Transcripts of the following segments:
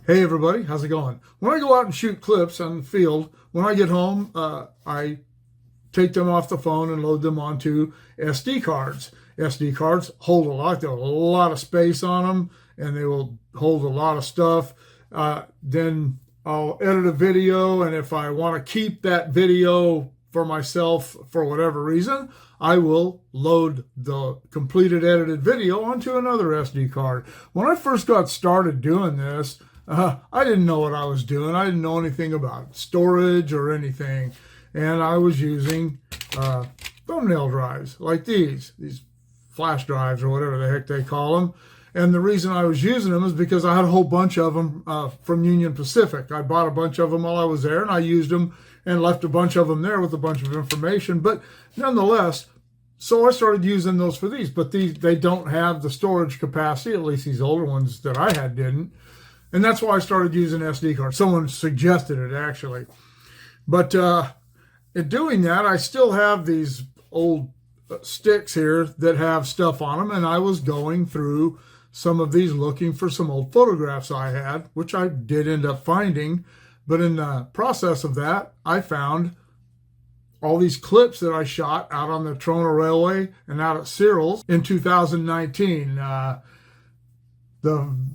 Hey everybody, how's it going? When I go out and shoot clips on the field, when I get home, I take them off the phone and load them onto SD cards. SD cards hold a lot. They have a lot of space on them, and they will hold a lot of stuff. Then I'll edit a video, and if I want to keep that video for myself for whatever reason, I will load the completed edited video onto another SD card. When I first got started doing this, I didn't know what I was doing. I didn't know anything about storage or anything. And I was using thumbnail drives like these flash drives or whatever the heck they call them. And the reason I was using them is because I had a whole bunch of them from Union Pacific. I bought a bunch of them while I was there, and I used them and left a bunch of them there with a bunch of information. But nonetheless, so I started using those for these. But they don't have the storage capacity, at least these older ones that I had didn't. And that's why I started using SD cards. Someone suggested it, actually. But in doing that, I still have these old sticks here that have stuff on them. And I was going through some of these looking for some old photographs I had, which I did end up finding. But in the process of that, I found all these clips that I shot out on the Trona Railway and out at Searles in 2019.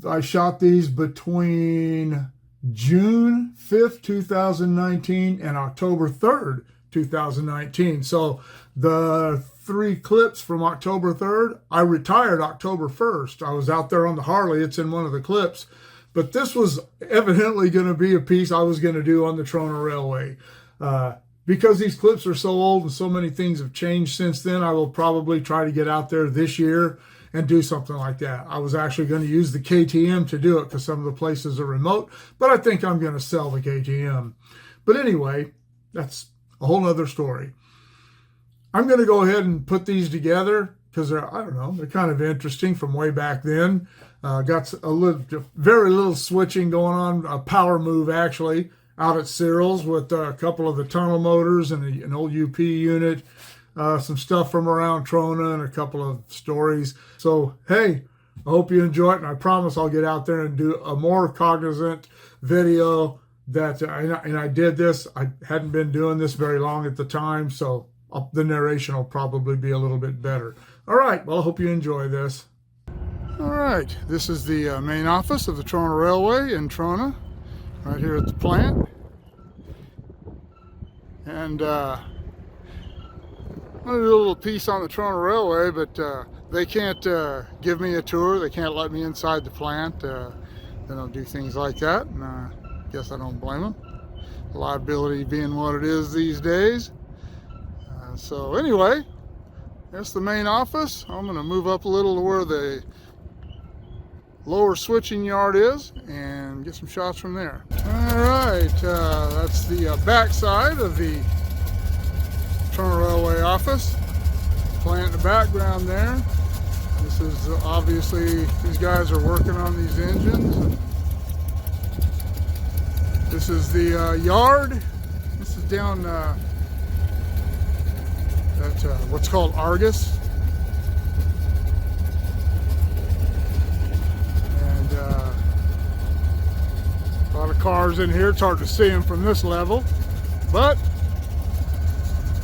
I shot these between June 5th, 2019 and October 3rd, 2019. So the 3 clips from October 3rd, I retired October 1st. I was out there on the Harley. It's in one of the clips. But this was evidently going to be a piece I was going to do on the Trona Railway. Because these clips are so old and so many things have changed since then, I will probably try to get out there this year and do something like that. I was actually going to use the KTM to do it because some of the places are remote, but I think I'm going to sell the KTM. But anyway, that's a whole nother story. I'm going to go ahead and put these together because they're, I don't know, they're kind of interesting from way back then. Got very little switching going on, a power move actually, out at Searles with a couple of the tunnel motors and an old UP unit. Some stuff from around Trona and a couple of stories. So, hey, I hope you enjoy it, and I promise I'll get out there and do a more cognizant video. And I did this. I hadn't been doing this very long at the time, so the narration will probably be a little bit better. All right, well, I hope you enjoy this. All right, this is the main office of the Trona Railway in Trona, right here at the plant. And I'm going to do a little piece on the Trona Railway, but they can't give me a tour. They can't let me inside the plant. They don't do things like that, and I guess I don't blame them. Liability being what it is these days. So anyway, that's the main office. I'm going to move up a little to where the lower switching yard is and get some shots from there. All right, that's the back side of the Trona Railway office. Plant in the background there. This is obviously, these guys are working on these engines. This is the yard. This is down at what's called Argus. And a lot of cars in here. It's hard to see them from this level, but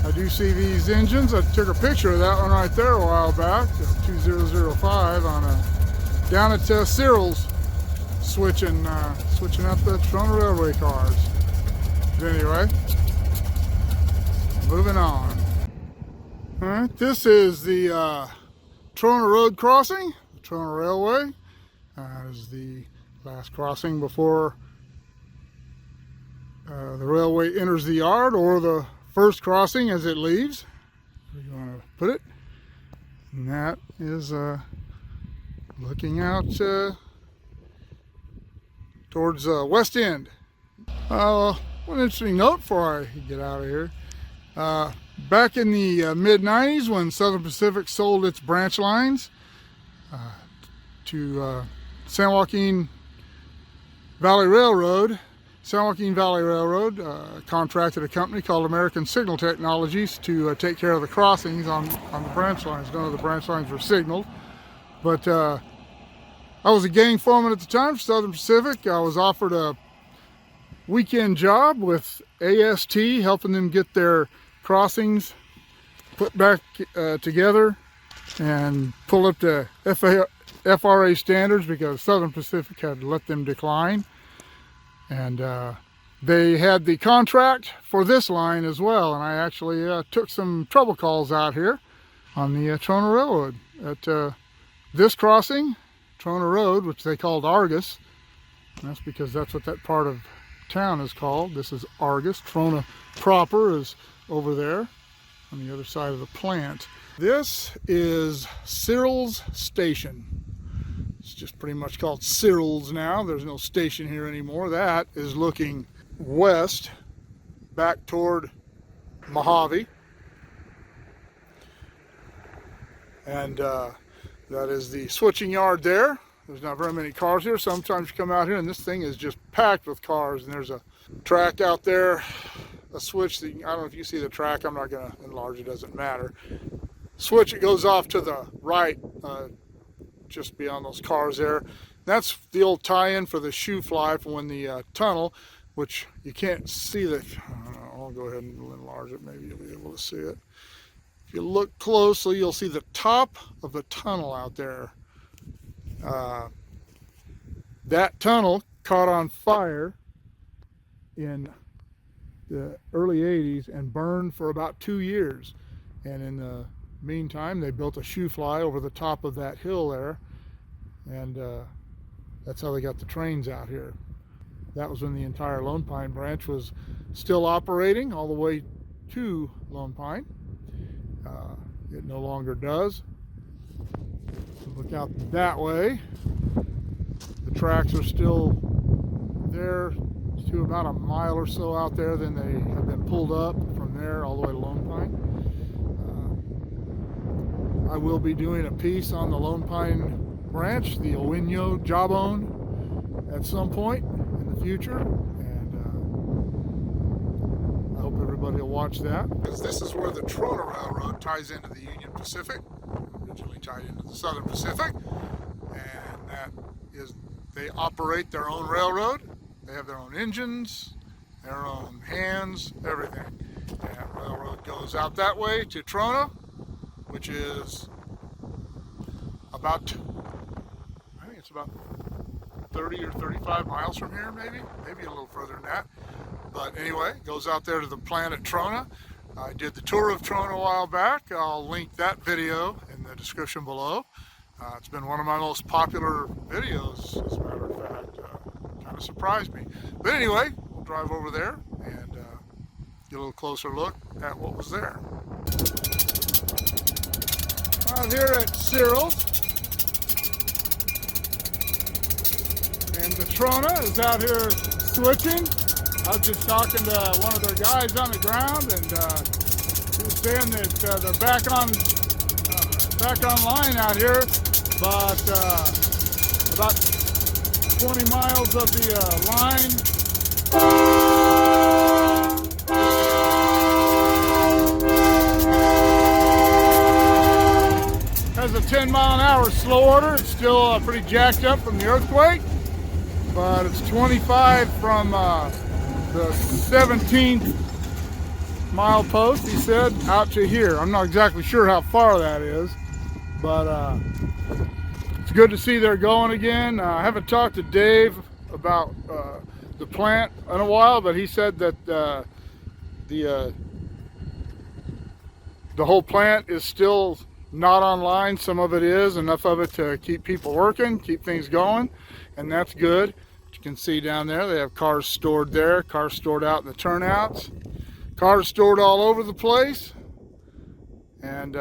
I do see these engines. I took a picture of that one right there a while back, 2005 on down at Searles, switching up the Trona Railway cars. But anyway, moving on. All right, this is the Trona Road crossing, the Trona Railway. Is the last crossing before the railway enters the yard, or the first crossing as it leaves, where you want to put it. And that is looking out towards West End. One interesting note before I get out of here. Back in the mid-90s, when Southern Pacific sold its branch lines to San Joaquin Valley Railroad, contracted a company called American Signal Technologies to take care of the crossings on the branch lines. None of the branch lines were signaled, but I was a gang foreman at the time for Southern Pacific. I was offered a weekend job with AST, helping them get their crossings put back together and pull up to FRA standards, because Southern Pacific had let them decline. And they had the contract for this line as well, and I actually took some trouble calls out here on the Trona Railroad at this crossing, Trona Road, which they called Argus. And that's because that's what that part of town is called. This is Argus. Trona proper is over there on the other side of the plant. This is Searles Station. It's just pretty much called Searles now. There's no station here anymore. That is looking west back toward Mojave. And that is the switching yard there. There's not very many cars here. Sometimes you come out here and this thing is just packed with cars, and there's a track out there, a switch that, I don't know if you see the track, I'm not going to enlarge, it doesn't matter. Switch, it goes off to the right, just beyond those cars there. That's the old tie-in for the shoe fly from when the tunnel, which you can't see the, I'll go ahead and enlarge it, maybe you'll be able to see it. If you look closely, you'll see the top of the tunnel out there. That tunnel caught on fire in the early 80s and burned for about 2 years. And in the meantime, they built a shoe fly over the top of that hill there. And that's how they got the trains out here. That was when the entire Lone Pine branch was still operating all the way to Lone Pine. It no longer does. Look out that way. The tracks are still there to about a mile or so out there. Then they have been pulled up from there all the way to Lone Pine. I will be doing a piece on the Lone Pine branch, the Owino Jawbone, at some point in the future. And I hope everybody will watch that, because this is where the Trona Railroad ties into the Union Pacific. Originally tied into the Southern Pacific, and that is, they operate their own railroad. They have their own engines, their own hands, everything. And that railroad goes out that way to Trona, which is about, I think it's about 30 or 35 miles from here, maybe a little further than that. But anyway, it goes out there to the plant at Trona. I did the tour of Trona a while back. I'll link that video in the description below. It's been one of my most popular videos, as a matter of fact. Kind of surprised me. But anyway, we'll drive over there and get a little closer look at what was there. Out here at Searles, and the Trona is out here switching. I was just talking to one of their guys on the ground, and he was saying that they're back online out here, but about 20 miles of the line has a 10-mile-an-hour slow order. It's still pretty jacked up from the earthquake, but it's 25 from the 17th mile post, he said, out to here. I'm not exactly sure how far that is, but it's good to see they're going again. I haven't talked to Dave about the plant in a while, but he said that the whole plant is still not online. Some of it is, enough of it to keep people working, keep things going, and that's good. You can see down there they have cars stored there, cars stored out in the turnouts, cars stored all over the place, and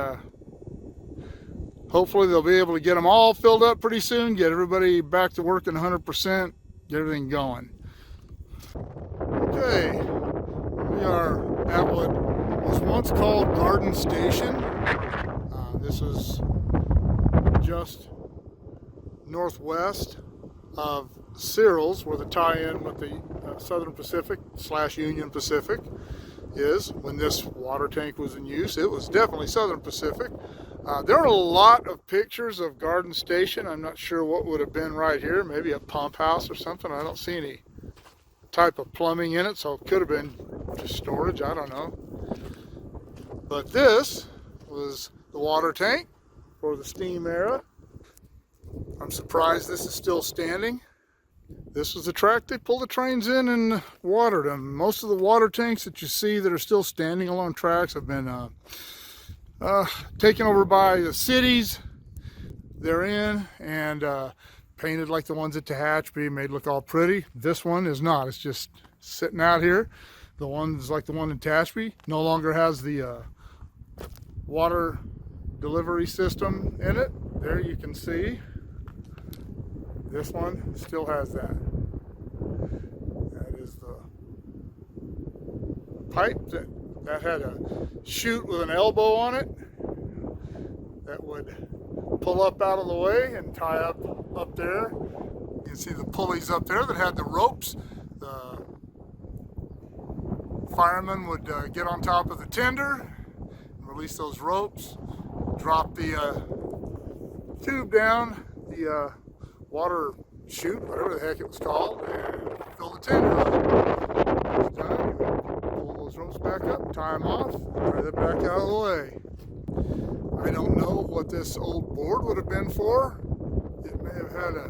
hopefully they'll be able to get them all filled up pretty soon, get everybody back to working 100%, get everything going. Okay, we are at what was once called Garden Station. This is just northwest of Searles, where the tie-in with the Southern Pacific / Union Pacific is. When this water tank was in use, it was definitely Southern Pacific, There are a lot of pictures of Garden Station. I'm not sure what would have been right here. Maybe a pump house or something. I don't see any type of plumbing in it, so it could have been just storage. I don't know. But this was the water tank for the steam era. I'm surprised this is still standing. This was the track they pulled the trains in and watered them. Most of the water tanks that you see that are still standing along tracks have been taken over by the cities they're in and painted like the ones at Tehachapi, made look all pretty. This one is not. It's just sitting out here. The one's like the one in Tehachapi no longer has the water delivery system in it. There you can see. This one still has that. That is the pipe that had a chute with an elbow on it that would pull up out of the way and tie up there. You can see the pulleys up there that had the ropes. The firemen would get on top of the tender, release those ropes, drop the tube down the water chute, whatever the heck it was called, and fill the tender up. It's done. Pull those ropes back up, tie them off, thread it back out of the way. I don't know what this old board would have been for. It may have had a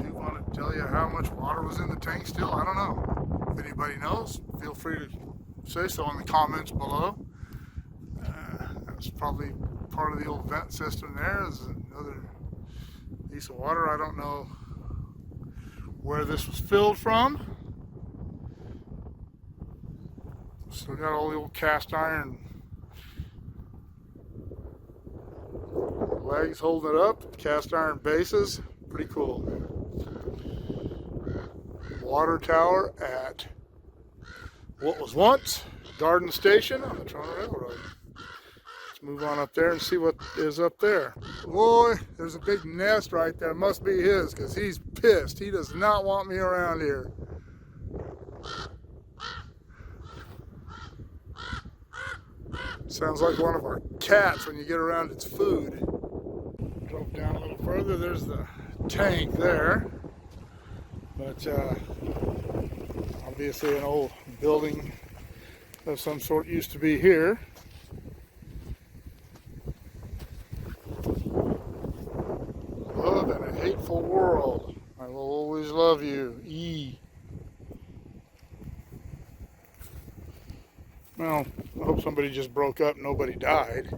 tube on it to tell you how much water was in the tank still. I don't know. If anybody knows, feel free to say so in the comments below. That's probably part of the old vent system there. Is another piece of water. I don't know where this was filled from. Still got all the old cast iron legs holding it up, cast iron bases. Pretty cool. Water tower at what was once Garden Station on the Trona Railroad. Let's move on up there and see what is up there. Boy, there's a big nest right there. Must be his, because he's pissed. He does not want me around here. Sounds like one of our cats when you get around its food. Drove down a little further, there's the tank there. But obviously an old building of some sort used to be here. Love in a hateful world. I will always love you. E. Well, I hope somebody just broke up and nobody died.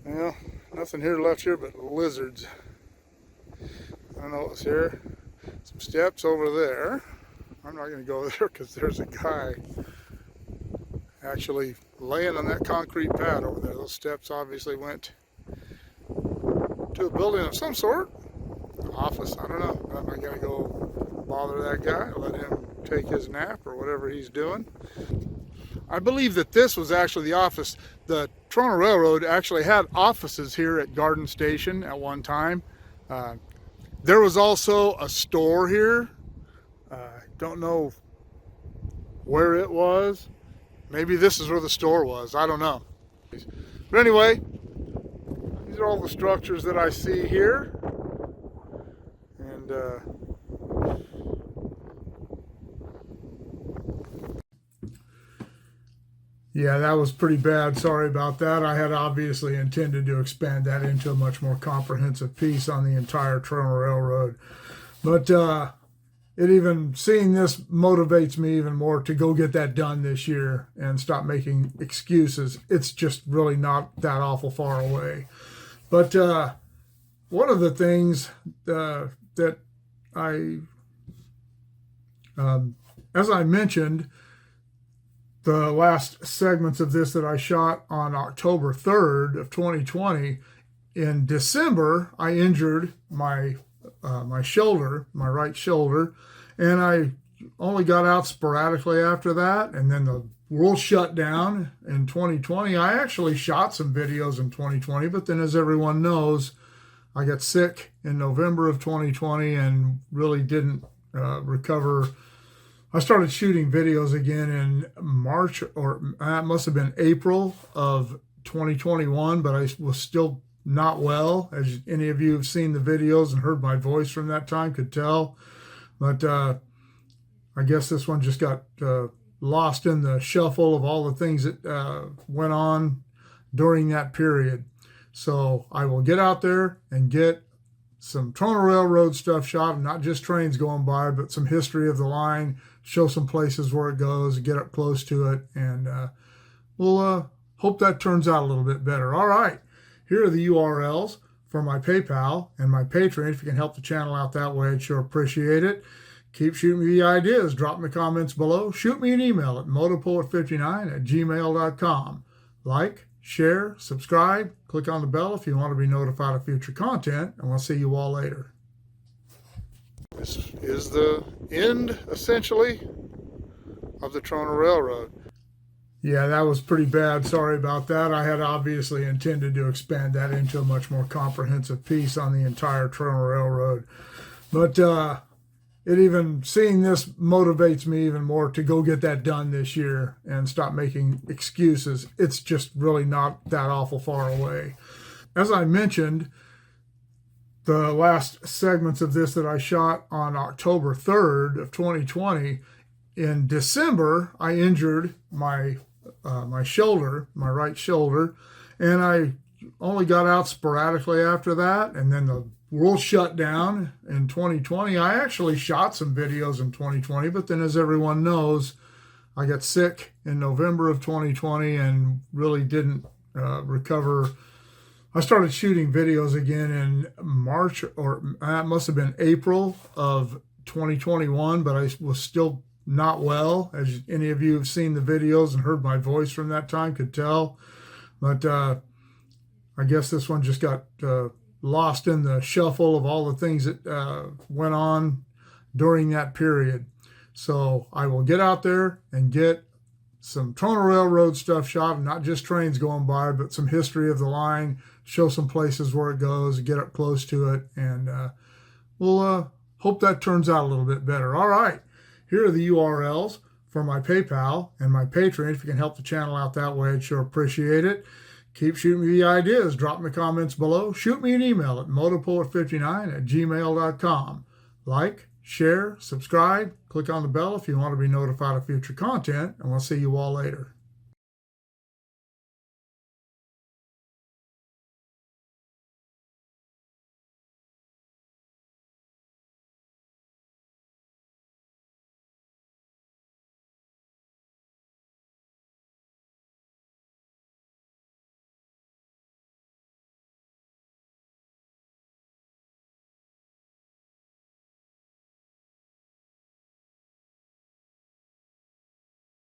Well, nothing here left here but lizards. I don't know what's here. Some steps over there. I'm not going to go there because there's a guy actually laying on that concrete pad over there. Those steps obviously went to a building of some sort. Office, I don't know. I'm not going to go bother that guy. Let him take his nap or whatever he's doing. I believe that this was actually the office. The Trona Railroad actually had offices here at Garden Station at one time. There was also a store here. Don't know where it was. Maybe this is where the store was. I don't know. But anyway, these are all the structures that I see here. And yeah, that was pretty bad. Sorry about that. I had obviously intended to expand that into a much more comprehensive piece on the entire Trona Railroad. But it even, seeing this motivates me even more to go get that done this year and stop making excuses. It's just really not that awful far away. But one of the things that as I mentioned, the last segments of this that I shot on October 3rd of 2020, in December, I injured my shoulder, my right shoulder, and I only got out sporadically after that, and then the world shut down in 2020. I actually shot some videos in 2020, but then as everyone knows, I got sick in November of 2020 and really didn't recover I started shooting videos again in March, or it must have been April of 2021, but I was still not well, as any of you have seen the videos and heard my voice from that time could tell. But I guess this one just got lost in the shuffle of all the things that went on during that period. So I will get out there and get some Trona Railroad stuff shot, not just trains going by, but some history of the line, show some places where it goes, get up close to it, and we'll hope that turns out a little bit better. All right, here are the URLs for my PayPal and my Patreon. If you can help the channel out that way, I'd sure appreciate it. Keep shooting me the ideas. Drop in the comments below. Shoot me an email at motopoet59@gmail.com. Like, share, subscribe, click on the bell if you want to be notified of future content, and we'll see you all later. This is the end, essentially, of the Trona Railroad. Yeah, that was pretty bad. Sorry about that. I had obviously intended to expand that into a much more comprehensive piece on the entire Trona Railroad. But seeing this motivates me even more to go get that done this year and stop making excuses. It's just really not that awful far away. As I mentioned, the last segments of this that I shot on October 3rd of 2020, in December, I injured my shoulder, my right shoulder, and I only got out sporadically after that, and then the world shut down in 2020. I actually shot some videos in 2020, but then, as everyone knows, I got sick in November of 2020 and really didn't recover. I started shooting videos again in March, or it must have been April of 2021, but I was still not well, as any of you have seen the videos and heard my voice from that time could tell. But I guess this one just got lost in the shuffle of all the things that went on during that period. So I will get out there and get some Trona Railroad stuff shot, not just trains going by, but some history of the line, show some places where it goes, get up close to it, and we'll hope that turns out a little bit better. All right, here are the URLs for my PayPal and my Patreon. If you can help the channel out that way, I'd sure appreciate it. Keep shooting me the ideas. Drop in the comments below. Shoot me an email at motopoet59@gmail.com. Like, share, subscribe, click on the bell if you want to be notified of future content, and we'll see you all later.